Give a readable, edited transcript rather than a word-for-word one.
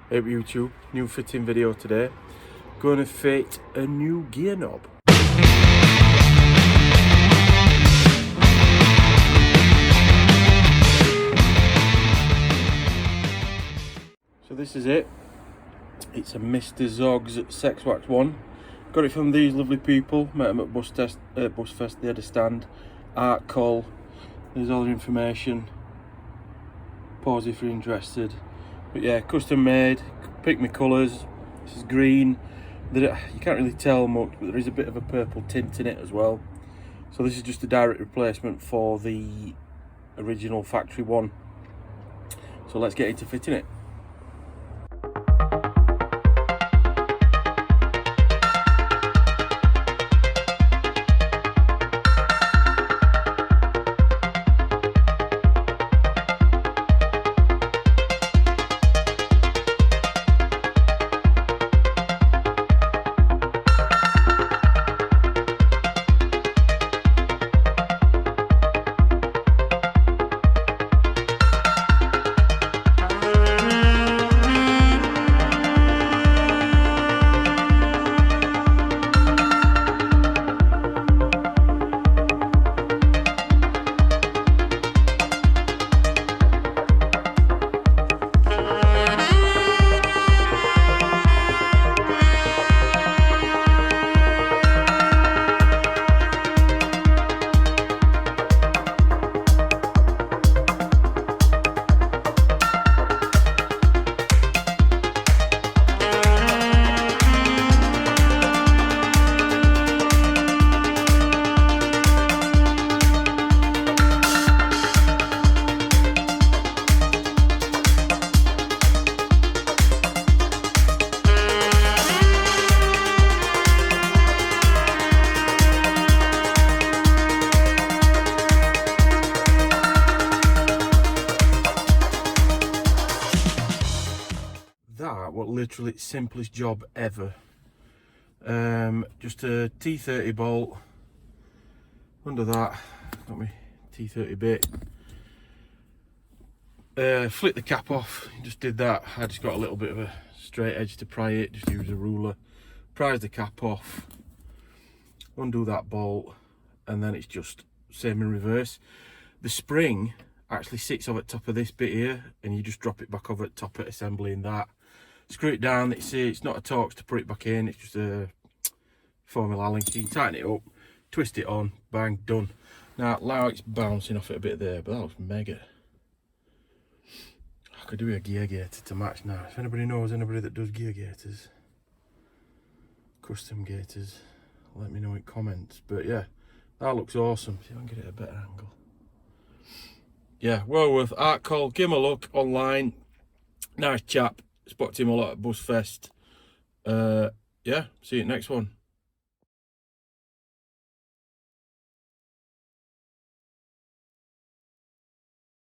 Hey YouTube, new fitting video today. Going to fit a new gear knob. So this is it. It's a Mr. Zog's Sexwax one. Got it from these lovely people. Met them at Busfest. They had a stand. Art Call. There's all the information. Pause if you're interested. But yeah, custom made. Pick my colours. This is green. You can't really tell much, but there is a bit of a purple tint in it as well. So this is just a direct replacement for the original factory one. So let's get into fitting it. That was literally the simplest job ever. Just a T30 bolt under that. Got my T30 bit. Flip the cap off. Just did that. I just got a little bit of a straight edge to pry it. Just use a ruler. Prise the cap off. Undo that bolt, and then it's just same in reverse. The spring actually sits over the top of this bit here, and you just drop it back over the top of assembling that. Screw it down. It's not a Torx to put it back in, it's just a Formula Allen key. Tighten it up, twist it on, bang, done. Now it's bouncing off it a bit there, but that was mega. I could do a gear gator to match now. If anybody knows anybody that does gear gators, custom gators, let me know in comments. But yeah, that looks awesome. See if I can get it a better angle. Yeah, well worth. Art Call, give him a look online. Nice chap. Spotted him a lot at Busfest. Yeah, see you next one.